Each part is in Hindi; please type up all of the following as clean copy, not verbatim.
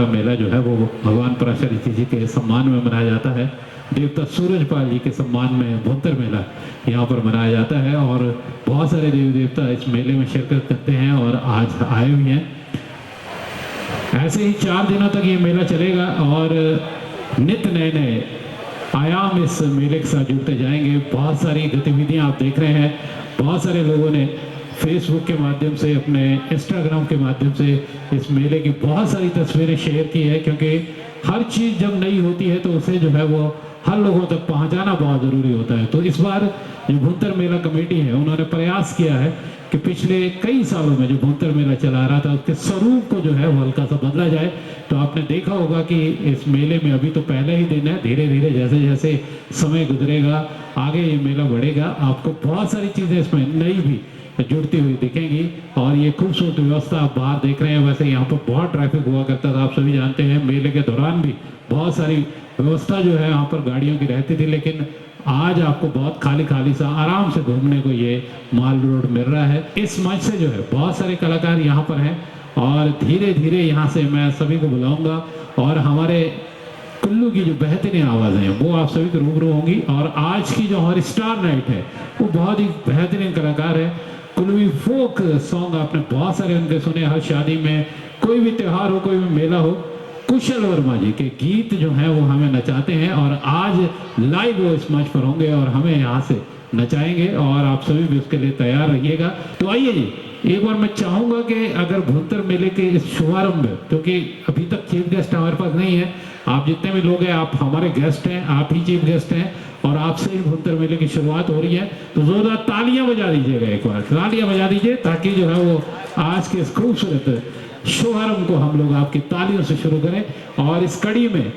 वाला मेला जो है वो भगवान पराशर जी के सम्मान में मनाया जाता है। देवता सूरजपाल जी के सम्मान में भुंतर मेला यहाँ पर मनाया जाता है और बहुत सारे देवी देवता इस मेले में शिरकत करते हैं और आज आए हुए हैं। ऐसे ही 4 दिनों तक ये मेला चलेगा और नित्य नए नए आयाम इस मेले के साथ जुड़ते जाएंगे। बहुत सारी गतिविधियां आप देख रहे हैं, बहुत सारे लोगों ने फेसबुक के माध्यम से, अपने इंस्टाग्राम के माध्यम से इस मेले की बहुत सारी तस्वीरें शेयर की है, क्योंकि हर चीज़ जब नई होती है तो उसे जो है वो हर लोगों तक पहुंचाना बहुत ज़रूरी होता है। तो इस बार जो भुंतर मेला कमेटी है उन्होंने प्रयास किया है कि पिछले कई सालों में जो भुंतर मेला चला रहा था उसके स्वरूप को जो है वो हल्का सा बदला जाए। तो आपने देखा होगा कि इस मेले में अभी तो पहले ही दिन है, धीरे धीरे जैसे जैसे समय गुजरेगा आगे ये मेला बढ़ेगा, आपको बहुत सारी चीज़ें इसमें नई भी जुड़ती हुई दिखेंगी। और ये खूबसूरत व्यवस्था आप बाहर देख रहे हैं। वैसे यहाँ पर बहुत ट्रैफिक हुआ करता था, आप सभी जानते हैं। मेले के दौरान भी बहुत सारी व्यवस्था जो है यहाँ पर गाड़ियों की रहती थी, लेकिन आज आपको बहुत खाली खाली सा आराम से घूमने को ये माल रोड मिल रहा है। इस मंच से जो है बहुत सारे कलाकार यहाँ पर हैं और धीरे धीरे यहाँ से मैं सभी को बुलाऊंगा और हमारे कुल्लू की जो बेहतरीन आवाज़ें हैं वो आप सभी को रूबरू होंगी। और आज की जो हमारी स्टार नाइट है वो बहुत ही बेहतरीन कलाकार है। कुल्लूवी फोक सॉन्ग आपने बहुत सारे उनके सुने, हर शादी में, कोई भी त्यौहार हो, कोई भी मेला हो, कुशल वर्मा जी के गीत जो हैं वो हमें नचाते हैं और आज लाइव वो इस मंच पर होंगे और हमें यहाँ से नचाएंगे और आप सभी भी उसके लिए तैयार रहिएगा। तो आइए जी, एक बार मैं चाहूँगा कि अगर भुंतर मेले के इस शुभारंभ, क्योंकि अभी तक चीफ गेस्ट हमारे पास नहीं है, आप जितने भी लोग हैं आप हमारे गेस्ट हैं, आप ही चीफ गेस्ट हैं और आपसे ही भुंतर मेले की शुरुआत हो रही है, तो जोरदार तालियां बजा दीजिएगा, एक बार तालियां बजा दीजिए ताकि जो है वो आज के इस खूबसूरत शुभारंभ को हम लोग आपकी तालियों से शुरू करें। और इस कड़ी में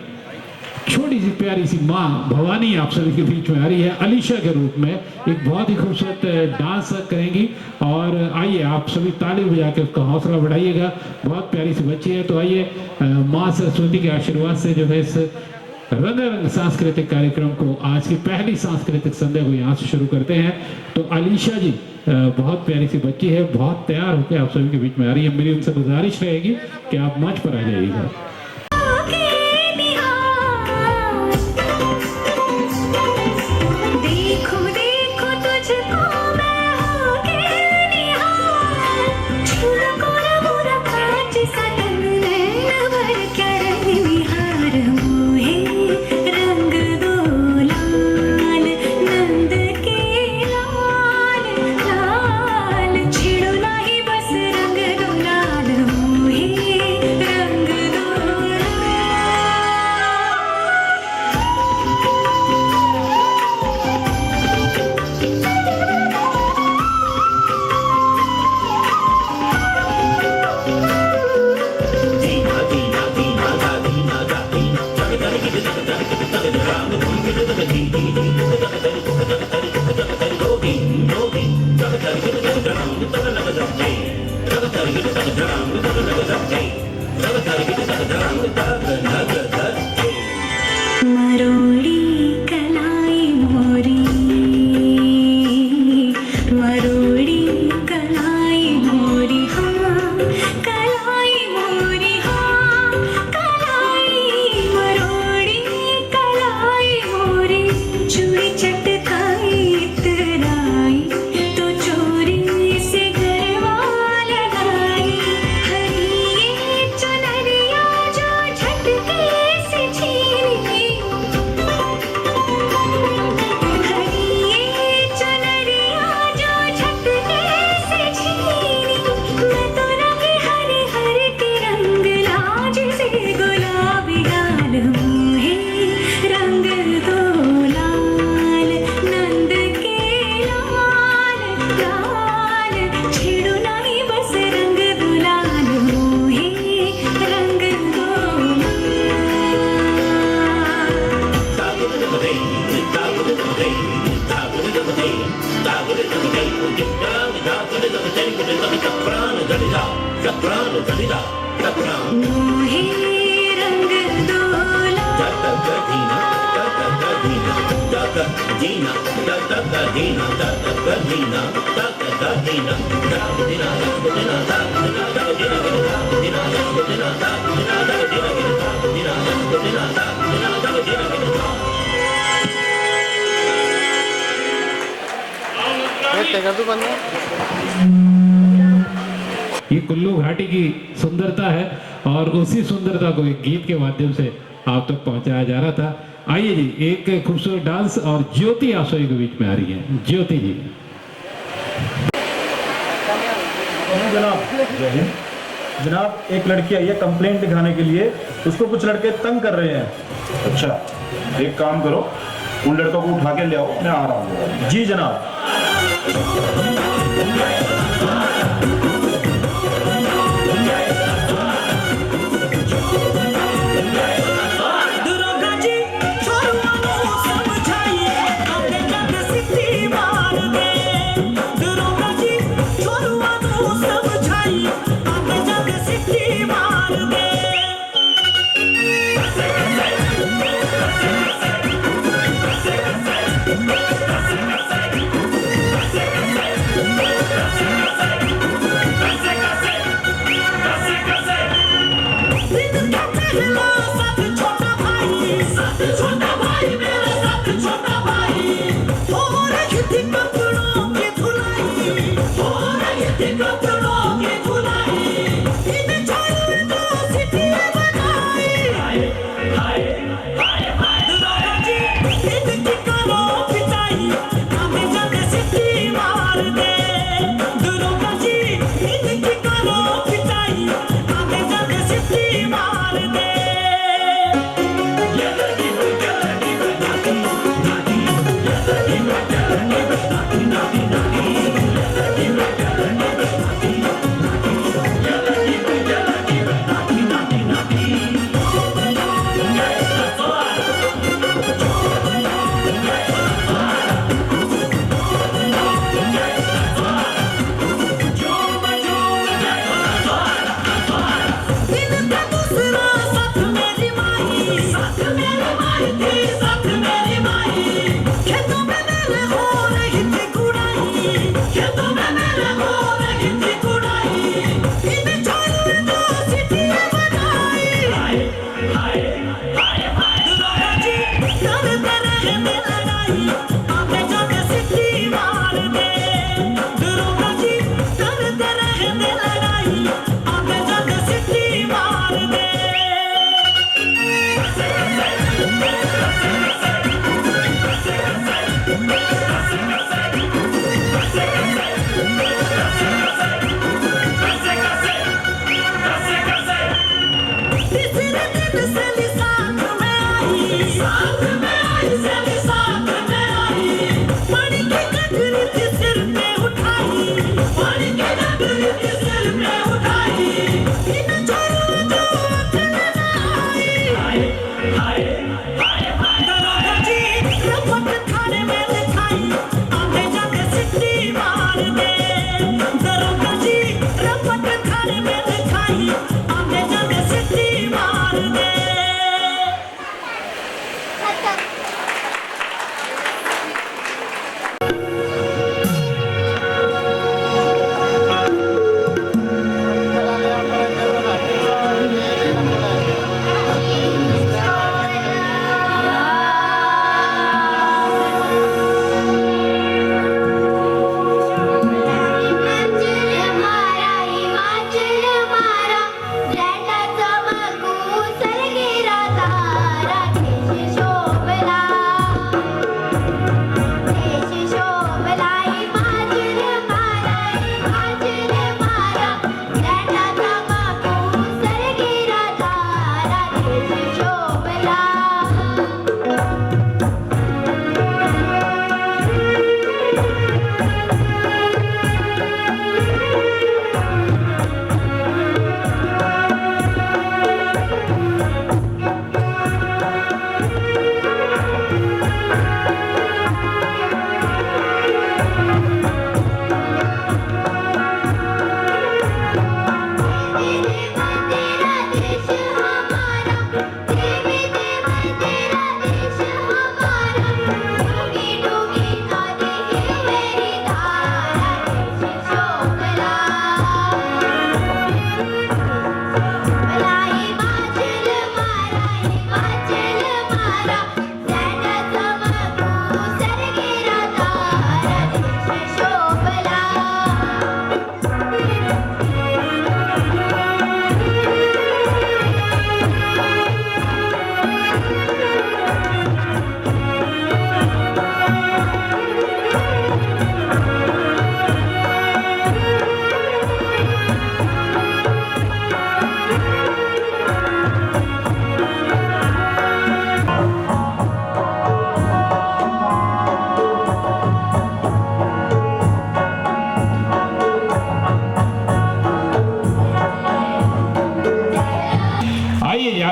छोटी सी प्यारी सी माँ भवानी आप सभी के बीच में आ रही है अलीशा के रूप में, एक बहुत ही खूबसूरत डांस करेंगी और आइए आप सभी ताली बजा के उसका हौसला बढ़ाइएगा। बहुत प्यारी सी बच्ची है। तो आइए माँ सरस्वती के आशीर्वाद से जो है इस रंगारंग सांस्कृतिक कार्यक्रम को, आज की पहली सांस्कृतिक संध्या को यहाँ से शुरू करते हैं। तो अलीशा जी बहुत प्यारी सी बच्ची है, बहुत तैयार होकर आप सभी के बीच में आ रही है। मेरी उनसे गुजारिश रहेगी कि आप मंच पर आ जाइएगा। Dina चलेगा तू बंदा। ये कुल्लू घाटी की सुंदरता है और उसी सुंदरता को एक गीत के माध्यम से आप तक पहुंचाया जा रहा था। आइए जी, एक खूबसूरत डांस और ज्योति आसोई के बीच में आ रही है। ज्योति जी। जनाब जय हिंद। जनाब एक लड़की आई है कंप्लेंट दिखाने के लिए, उसको कुछ लड़के तंग कर रहे हैं। अच्छा, एक काम करो, उन लड़कों को उठा के ले आओ, मैं आ रहा हूँ। जी जनाब।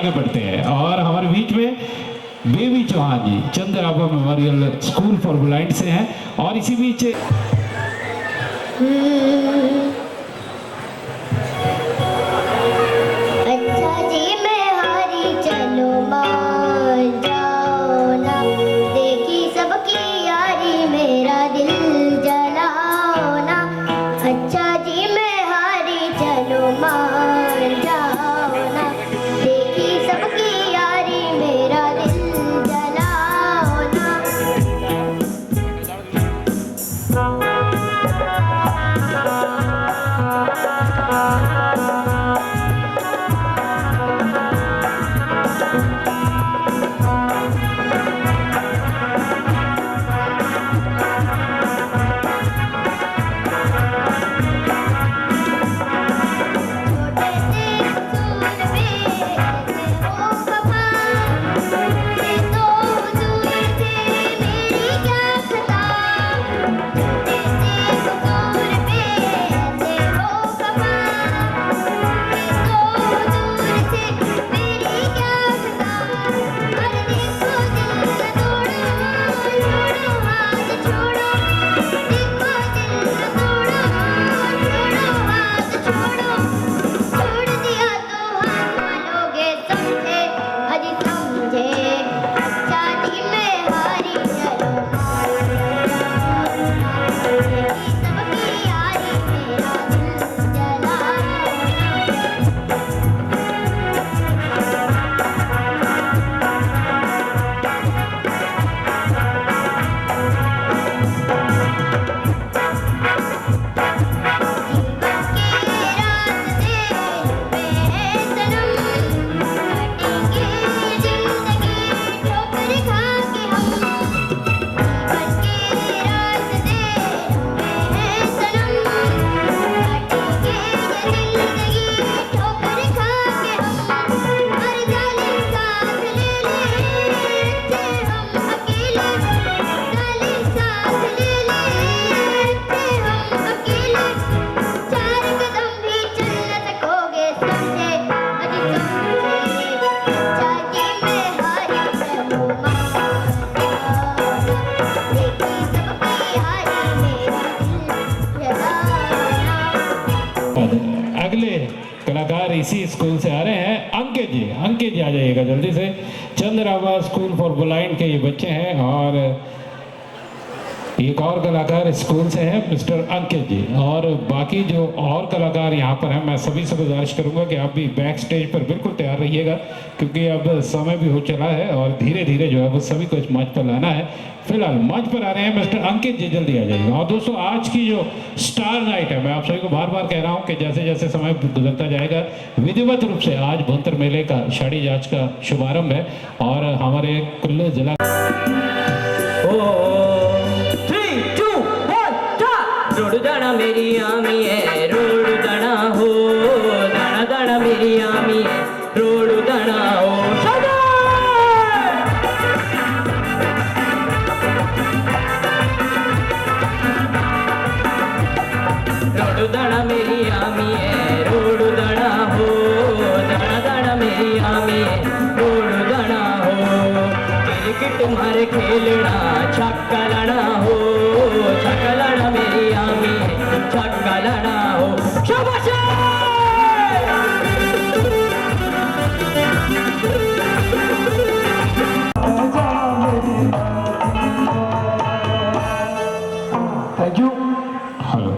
आगे बढ़ते हैं और हमारे बीच में बेबी चौहान जी चंद्राबा मेमोरियल स्कूल फॉर ब्लाइंड से हैं और इसी बीच अच्छा जी मैं हारी चलो मान जाओ ना, देखी सबकी यारी मेरा दिल जलाओ ना। अच्छा जी मैं हारी चलो मान जाओ ना, देखी सबकी यारी मेरा दिल जलाओ ना। छोटे से फूल पे ऐसे हो खफा, ये तो दूर से मेरी क्या खता। छोटे से फूल पे ऐसे हो खफा, ये तो दूर से मेरी क्या खता। अरे देखो दिल न तोड़ो, छोड़ो हाथ छोड़ो, देखो दिल न तोड़ो, छोड़ो हाथ छोड़ो। छोड़ दिया तो हाथ मानोगे समझे, अजी समझे। अच्छा जी मैं हारी चलो सबकी यारी मेरा दिल जलाओ। जीवन के रास्ते पे है सनम, कटेंगे जिंदगी ठोकर खा के हम। जीवन के रास्ते पे है सनम, कटेंगे जिंदगी ठोकर खा के हम। हर जालिम साथ ले लेते हम अकेले, जालिम साथ ले लेते हम अकेले। चार कदम भी चल न सकोगे समझे, अजी समझे। अच्छा जी मैं हारी चलो मान जाओ, देखी सबकी यारी मेरा दिल जलाओ ना। अगले कलाकार इसी स्कूल से आ रहे हैं अंकित जी। अंकित जी आ जाइएगा जल्दी से। चंद्राबा स्कूल फॉर ब्लाइंड के ये बच्चे हैं और एक और कलाकार स्कूल से हैं मिस्टर अंकित जी। और बाकी जो और कलाकार यहाँ पर हैं मैं सभी से गुजारिश करूँगा कि आप भी बैक स्टेज पर बिल्कुल तैयार रहिएगा क्योंकि अब समय भी हो चला है और धीरे धीरे जो है वो सभी को इस मंच पर लाना है। फिलहाल मंच पर आ रहे हैं मिस्टर अंकित जी, जल्दी आ जाइएगा। और दोस्तों आज की जो स्टार नाइट है मैं आप सभी को बार बार कह रहा हूँ कि जैसे जैसे समय गुजरता जाएगा विधिवत रूप से आज भुंतर मेले का शाड़ी जांच का शुभारंभ है और हमारे कुल्लू जिला रोड दाना मेरी आमी है, रोड दाना हो, दाना दाना मेरी आमी है, रोड दाना हो। रोड दाना मेरी आमी है, रोड दाना हो, दाना दाना मेरी आमी है, रोड दाना हो। क्रिकेट मारे खेलना छक्का लाना हो, छक्का लाना मेरी आमी है, छक्का लाना हो। शाबाश! Thank you. हेलो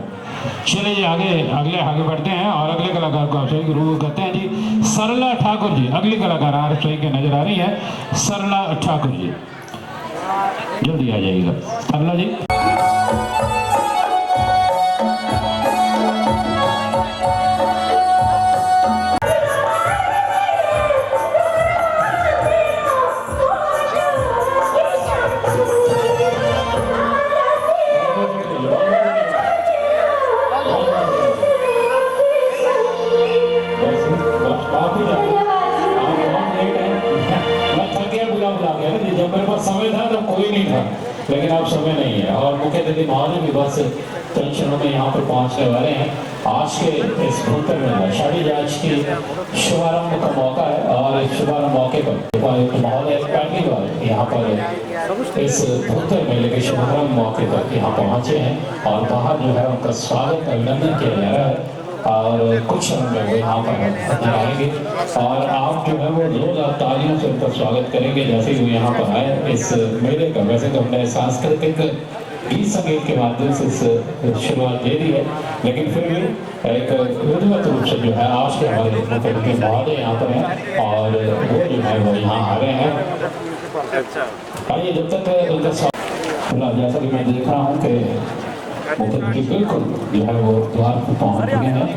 चलिए जी आगे बढ़ते हैं और अगले कलाकार को आप सभी को रूबरू करते हैं जी सरला ठाकुर जी। अगली कलाकार आप सभी के नजर आ रही है सरला ठाकुर जी, जल्दी आ जाइएगा सरला जी। जब मेरे पास समय था तो कोई नहीं था, लेकिन अब समय नहीं है और मुख्य अतिथि महोदय भी बस चंद क्षणों में यहाँ पर पहुँचने वाले हैं। आज के इस भूतल में शादी जांच की शुभारंभ का मौका है और इस शुभारंभ मौके पर महोदय पहली बार यहाँ पर इस भूतल मेले के शुभारंभ मौके पर यहाँ पहुँचे हैं और बाहर जो है उनका स्वागत अभिनंदन किया जा रहा है और कुछ समय में वो यहाँ पर आएंगे और आप जो है वो 2000 तालियों से उनका स्वागत करेंगे जैसे ही वो यहाँ पर आए इस मेले का। वैसे तो हमने सांस्कृतिक गीत संगीत के माध्यम से इस शुरुआत दे दी है, लेकिन फिर भी एक विधिवत रूप से जो है आज के हमारे मुख्यमंत्री महोदय यहाँ पर हैं और वो जो है वो यहाँ आ रहे हैं। आइए जब तक उनका स्वागत, जैसा कि मैं देख रहा हूँ कि मुख्यमंत्री बिल्कुल जो है वो द्वार पर पहुँच चुके हैं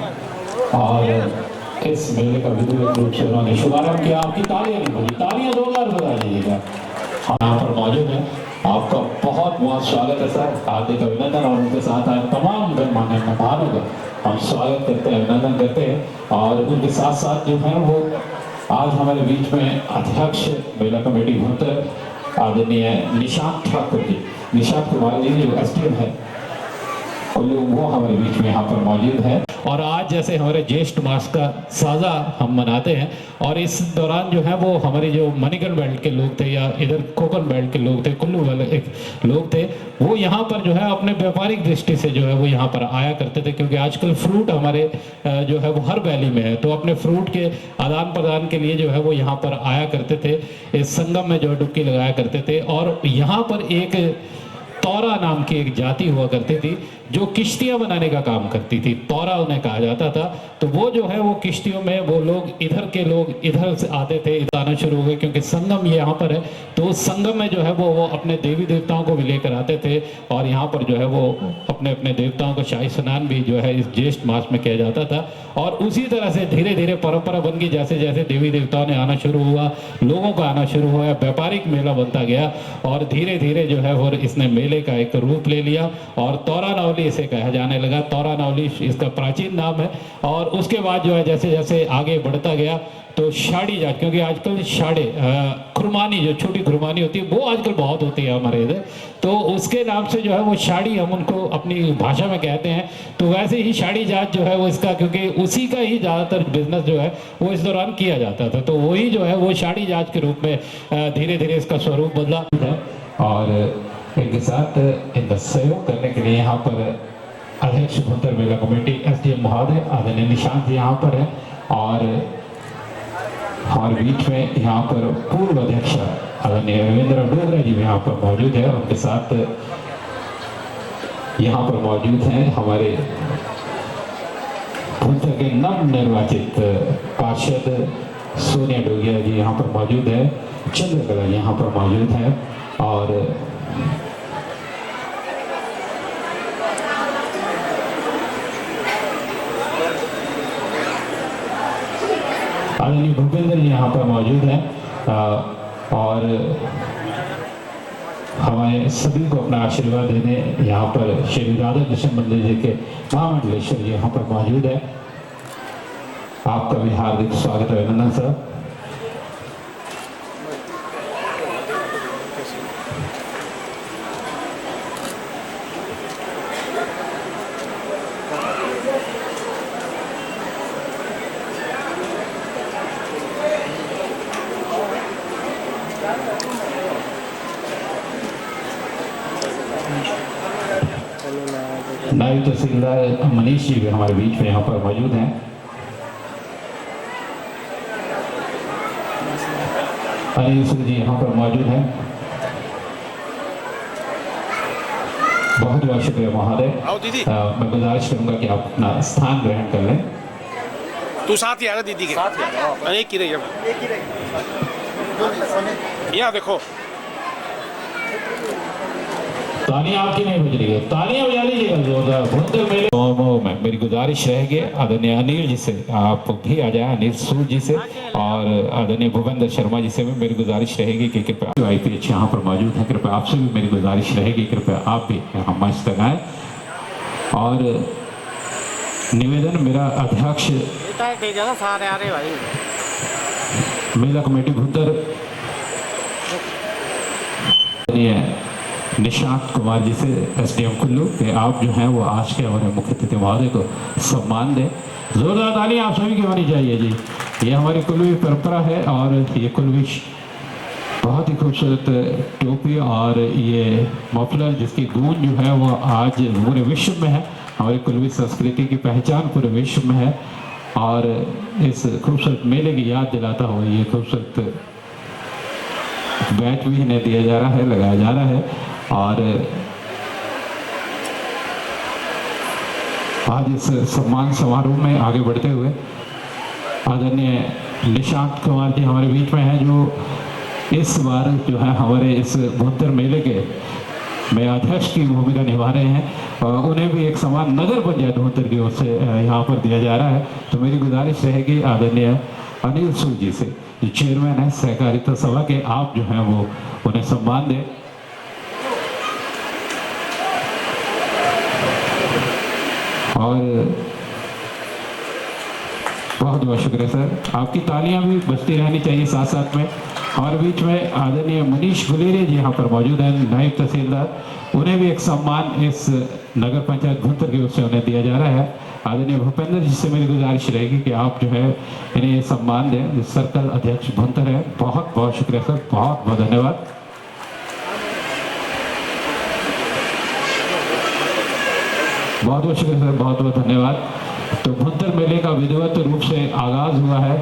और इस मेले का विधिवत रूप से उन्होंने शुभारंभ किया। आपकी तालियां नहीं बजी, तालियां 2000 बजा दीजिएगा। हम यहाँ पर मौजूद हैं, आपका बहुत बहुत स्वागत है सर, हार्दिक अभिनंदन और उनके साथ आए तमाम गणमान्य मेहमानों का हम स्वागत करते हैं, अभिनंदन करते हैं। और उनके साथ साथ जो है वो आज हमारे बीच में अध्यक्ष मेला कमेटी भूतल आदरणीय निशांत ठाकुर जी, निशांत कुमार जी जो एसडीएम है वो हमारे बीच में यहाँ पर मौजूद है। और आज जैसे हमारे ज्येष्ठ मास का साजा हम मनाते हैं और इस दौरान जो है वो हमारे जो मणिगढ़ बेल्ट के लोग थे या इधर कोकण बेल्ट के लोग थे, कुल्लू वाले एक लोग थे, वो यहाँ पर जो है अपने व्यापारिक दृष्टि से जो है वो यहाँ पर आया करते थे क्योंकि आजकल फ्रूट हमारे जो है वो हर वैली में है, तो अपने फ्रूट के आदान प्रदान के लिए जो है वो यहाँ पर आया करते थे, इस संगम में जो डुबकी लगाया करते थे। और यहाँ पर एक तौरा नाम की एक जाति हुआ करती थी जो किश्तियां बनाने का काम करती थी, तौरा उन्हें कहा जाता था। तो वो जो है वो किश्तियों में वो लोग इधर के लोग इधर से आते थे, इधर आना शुरू हो गए क्योंकि संगम यहाँ पर है, तो उस संगम में जो है वो अपने देवी देवताओं को भी लेकर आते थे और यहाँ पर जो है वो अपने अपने देवताओं का शाही स्नान भी जो है इस ज्येष्ठ मास में किया जाता था। और उसी तरह से धीरे धीरे परंपरा बन गई, जैसे जैसे देवी देवताओं ने आना शुरू हुआ, लोगों का आना शुरू हुआ, व्यापारिक मेला बनता गया और धीरे धीरे जो है वो इसने मेले का एक रूप ले लिया और तौरानवली इसे कहा जाने लगा। तौरानवली इसका प्राचीन नाम है। और उसके बाद जो है जैसे जैसे आगे बढ़ता गया तो शाड़ी जात, क्योंकि आजकल शाड़े खुरमानी जो छोटी खुरमानी होती है वो आजकल बहुत होती है हमारे इधर, तो उसके नाम से जो है वो शाड़ी हम उनको अपनी भाषा में कहते हैं। तो वैसे ही शाड़ी जात जो है वो इसका, क्योंकि उसी का ही ज़्यादातर बिजनेस जो है वो इस दौरान किया जाता था, तो वही जो है वो शाड़ी जात के रूप में धीरे धीरे इसका स्वरूप बदला है। और इनके साथ इनका सहयोग करने के लिए यहाँ पर अध्यक्ष भूतल मेला कमेटी एसडीएम महोदय आदरणीय निशांत जी यहाँ पर है और हमारे बीच में यहाँ पर पूर्व अध्यक्ष आदरणीय रविंद्र डोगरा जी भी यहाँ पर मौजूद है। उनके साथ यहाँ पर मौजूद हैं हमारे भूतल के नव निर्वाचित पार्षद सोनिया डोगिया जी यहाँ पर मौजूद है, चंद्रकला यहाँ पर मौजूद है और आदरणीय भूपेंद्र जी यहाँ पर मौजूद हैं और हमारे सभी को अपना आशीर्वाद देने यहाँ पर श्री राधा कृष्ण मंदिर जी के महामंडलेश्वर जी यहाँ पर मौजूद है। आपका भी हार्दिक स्वागत है, अभिनंदन सर। नायब तहसीलदार मनीष जी भी हमारे बीच में यहाँ पर मौजूद हैं। अनिल सिंह जी यहाँ पर मौजूद हैं। बहुत बहुत शुक्रिया महोदय। मैं गुजारिश करूंगा कि आप अपना स्थान ग्रहण कर लें। तू साथ ही आ रहा दीदी के साथ एक ही रही यहाँ देखो तालियां आपकी नहीं बज रही है, तालियां बजा लीजिएगा जोरदार। भूतल मेले में मेरी गुजारिश रहेगी आदरणीय अनिल जी से, आप भी आ जाए, अनिल सूद जी से और आदरणीय भूपेंद्र शर्मा जी से भी मेरी गुजारिश रहेगी कि कृपया IPH यहाँ पर मौजूद है, कृपया आपसे भी मेरी गुजारिश रहेगी कृपया आप भी यहाँ मंच तक आए। और निवेदन मेरा अध्यक्ष मेला कमेटी भूतल निशांत कुमार जी से, एसडीएम कुल्लू, कि आप जो हैं वो आज के हमारे मुख्य अतिथि महोदय को सम्मान दें। जोरदार ताली आप सभी की होनी चाहिए जी। ये हमारी कुल्लू परंपरा है और ये कुल्लू बहुत ही खूबसूरत टोपी और ये मफलर जिसकी गूंज जो है वो आज पूरे विश्व में है। हमारी कुल्लू संस्कृति की पहचान पूरे विश्व में है और इस खूबसूरत मेले की याद दिलाता हुआ ये खूबसूरत बैच भी इन्हें दिया जा रहा है, लगाया जा रहा है। और आज इस सम्मान समारोह में आगे बढ़ते हुए आदरणीय निशांत कुमार जी हमारे बीच में हैं, जो इस बार जो है हमारे इस भुंतर मेले के में अध्यक्ष की भूमिका निभा रहे हैं। उन्हें भी एक सम्मान नगर पंचायत भुंतर की ओर से यहाँ पर दिया जा रहा है। तो मेरी गुजारिश रहेगी आदरणीय अनिल सूद जी से, जो चेयरमैन है सहकारिता सभा के, आप जो हैं वो उन्हें सम्मान दें। और बहुत बहुत शुक्रिया सर, आपकी तालियां भी बजती रहनी चाहिए साथ साथ में। और बीच में आदरणीय मनीष गुलेरिया जी यहाँ पर मौजूद हैं, नायब तहसीलदार, उन्हें भी एक सम्मान इस नगर पंचायत भुंतर की ओर से उन्हें दिया जा रहा है। आदरणीय भूपेंद्र जी से मेरी गुजारिश रहेगी कि आप जो है इन्हें ये सम्मान दें, सर्कल अध्यक्ष भुंतर है। बहुत बहुत शुक्रिया सर, बहुत बहुत धन्यवाद। बहुत बहुत शुक्रिया सर, बहुत बहुत धन्यवाद। तो भुंतर मेले का विधिवत रूप से आगाज हुआ है।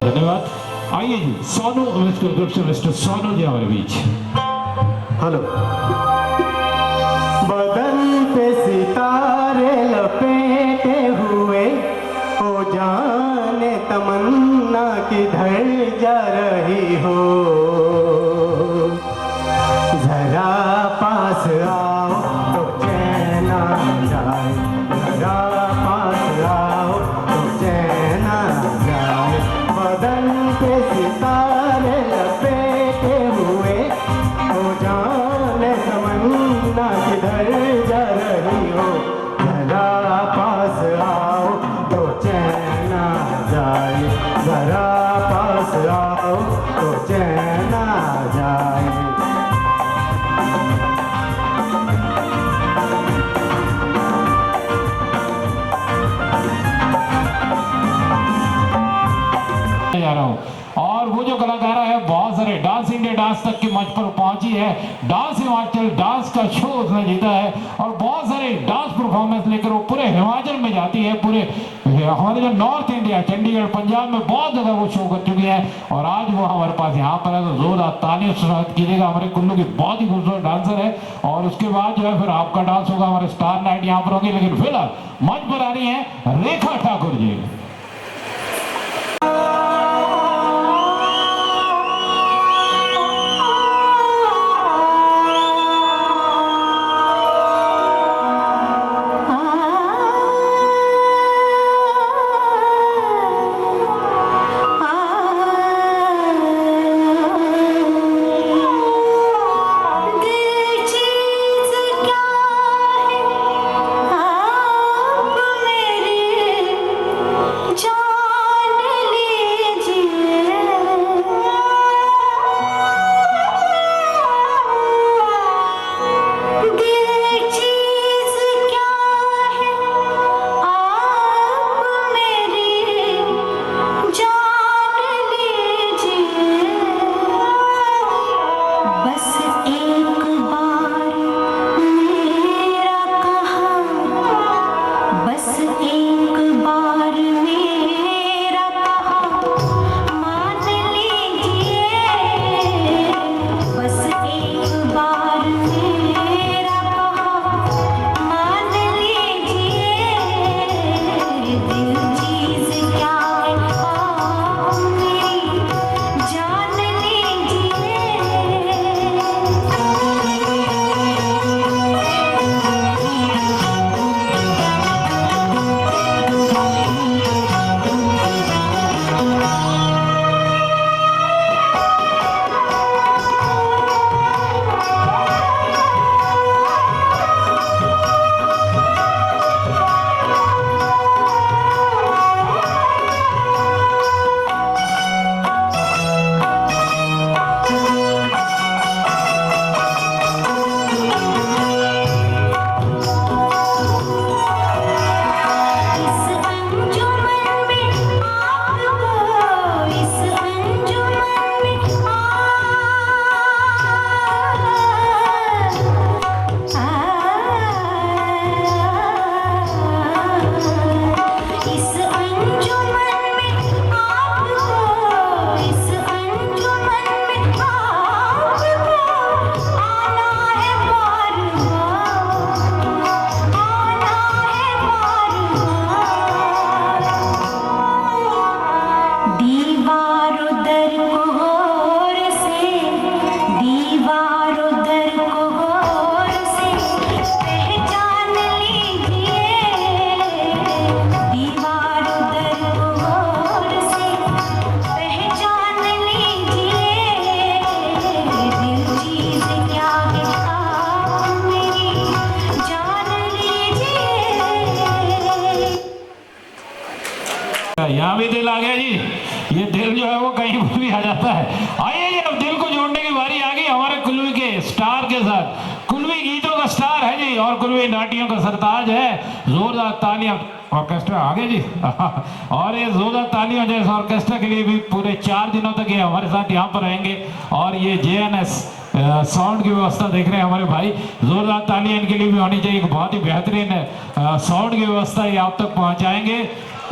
धन्यवाद। आइए जी, सोनू म्यूजिकल ग्रुप से मिस्टर सोनू जी हमारे बीच। हेलो। बदन पे सितारे लपेटे हुए, ओ जाने तमन्ना किधर जा रही हो, जरा पास आओ तो चैन आ जाए, जरा पास आओ तो चैन आ जाए। बदन पे सितारे लपेटे हुए, ओ जाने तमन्ना किधर जा रही हो, जरा पास आओ तो चैन आ जाए, जरा पास आओ तो चैन आ जाए। जा रहा हूँ। और वो जो कलाकार है बहुत सारे डांस इंडिया डांस तक के मंच पर पहुंची है, डांस हिमाचल डांस का शो उसने जीता है और बहुत सारे डांस परफॉर्मेंस लेकर वो पूरे हिमाचल में जाती है, पूरे हमारे जो नॉर्थ इंडिया, चंडीगढ़, पंजाब में बहुत जगह वो शो कर चुकी है और आज वो हमारे पास यहाँ पर है। तो जोरदार तालियों से स्वागत कीजिएगा। हमारे कुल्लू की बहुत ही खूबसूरत डांसर है और उसके बाद जो है फिर आपका डांस होगा, हमारे स्टार नाइट यहाँ पर होगी। लेकिन फिलहाल मंच पर आ रही है रेखा ठाकुर जी। दिल चीज़ क्या है आप मेरी है वो कहीं पर भी आ जाता है। आइए जी, अब दिल को जोड़ने की बारी आ गई हमारे कुल्वी के स्टार के साथ। कुल्वी गीतों का स्टार है जी और कुल्वी नाटियों का सरताज है। जोरदार तालियां ऑर्केस्ट्रा आ गए जी और ये जोरदार तालियां जो इस ऑर्केस्ट्रा के लिए भी पूरे 4 दिनों तक ये हमारे साथ यहाँ पर रहेंगे। और ये JNS साउंड की व्यवस्था देख रहे हैं हमारे भाई, जोरदार तालियां इनके लिए भी होनी चाहिए। बहुत ही बेहतरीन साउंड की व्यवस्था ये आप तक पहुंचाएंगे।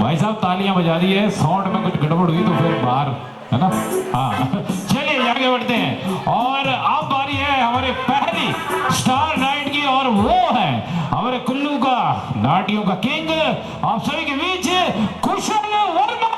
भाई साहब तालियां बजा दी है, साउंड में कुछ गड़बड़ हुई तो फिर बाहर है ना। हाँ चलिए आगे बढ़ते हैं और अब बारी है हमारे पहली स्टार नाइट की और वो है हमारे कुल्लू का नाटियों का किंग, आप सभी के बीच कुशल वर्मा।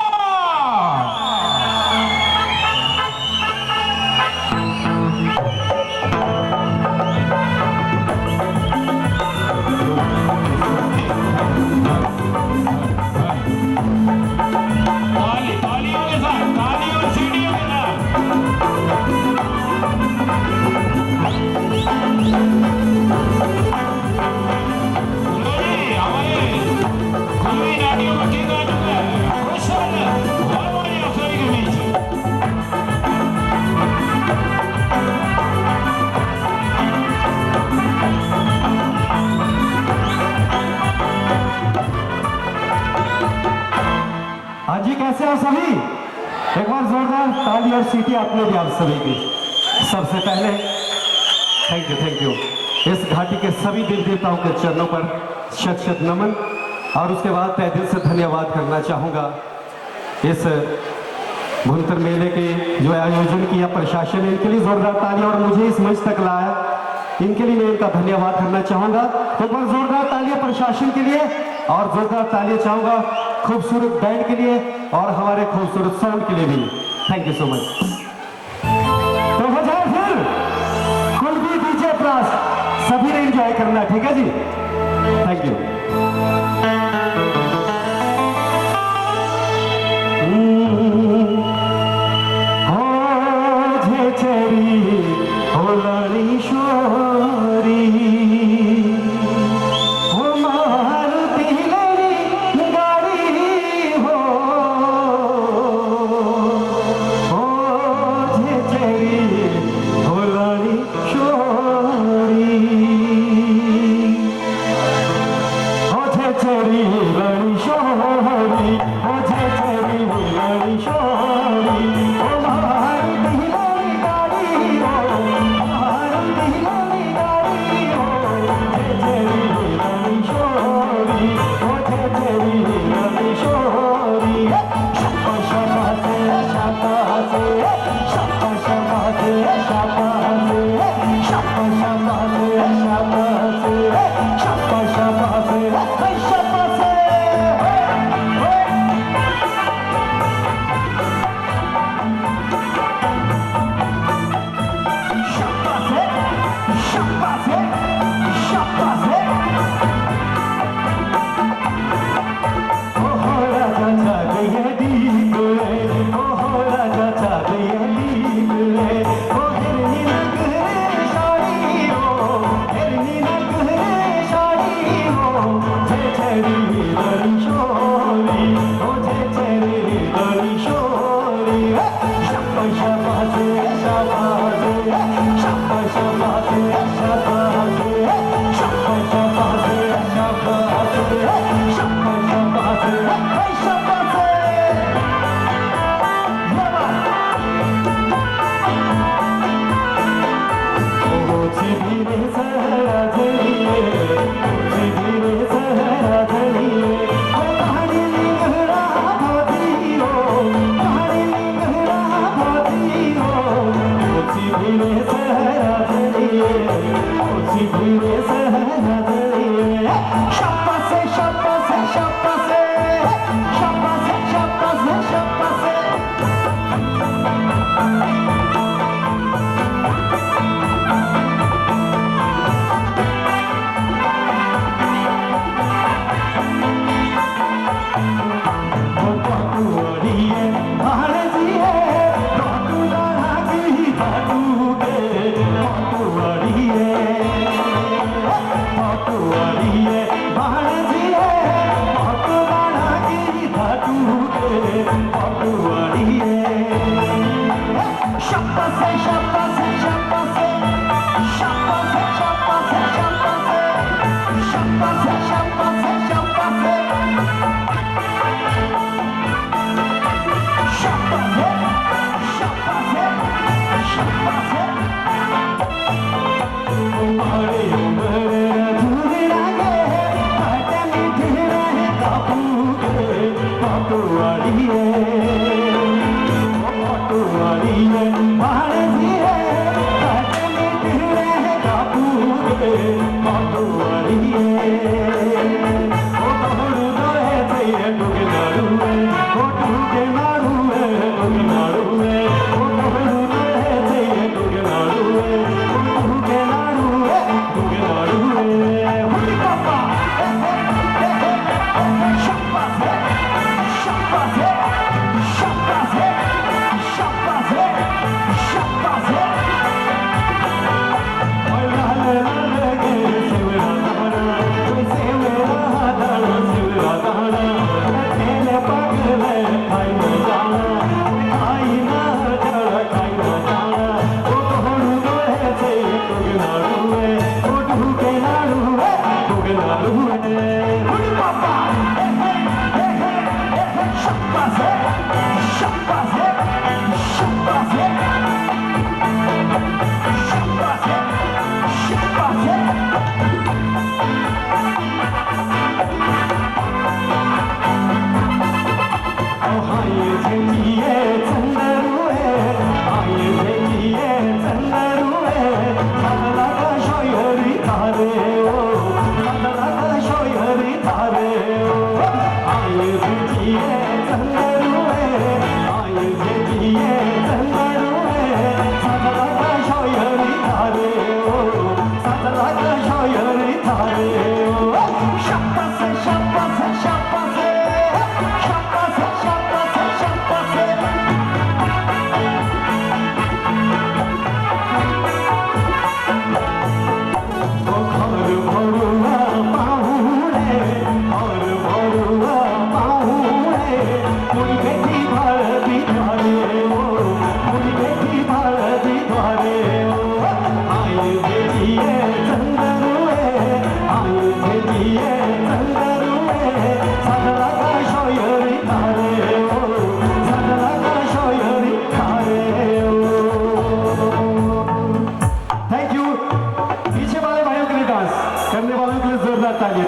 तालियों के साथ, ताली और सीढ़ियों के साथ। लो जी, हमारे कुल्वी नाटियों का किंग आ चुका है कुशल वर्मा जी आप सभी के बीच। हाँ जी, कैसे हो सभी? एक बार जोरदार ताली और सीटी आपने भी आप सभी की। सबसे पहले थैंक यू इस घाटी के सभी देवी देवताओं के चरणों पर शत शत नमन। और उसके बाद तहे दिल से धन्यवाद करना चाहूँगा इस भुंतर मेले के जो आयोजन किया प्रशासन ने, इनके लिए जोरदार ताली, और मुझे इस मंच तक लाया, इनके लिए मैं इनका धन्यवाद करना चाहूँगा। तो एक बार जोरदार तालियां प्रशासन के लिए और जोरदार तालियां चाहूँगा खूबसूरत बैंड के लिए और हमारे खूबसूरत साउंड के लिए भी। Thank you so much. तो हो जाए फिर कुल्वी डीजे प्लस, सभी ने एंजॉय करना, ठीक है जी? Thank you. चरी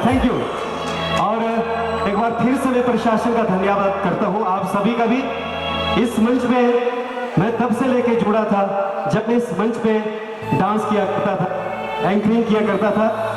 थैंक यू। और एक बार फिर से मैं प्रशासन का धन्यवाद करता हूं, आप सभी का भी। इस मंच में मैं तब से लेके जुड़ा था जब मैं इस मंच पे डांस किया करता था, एंकरिंग किया करता था।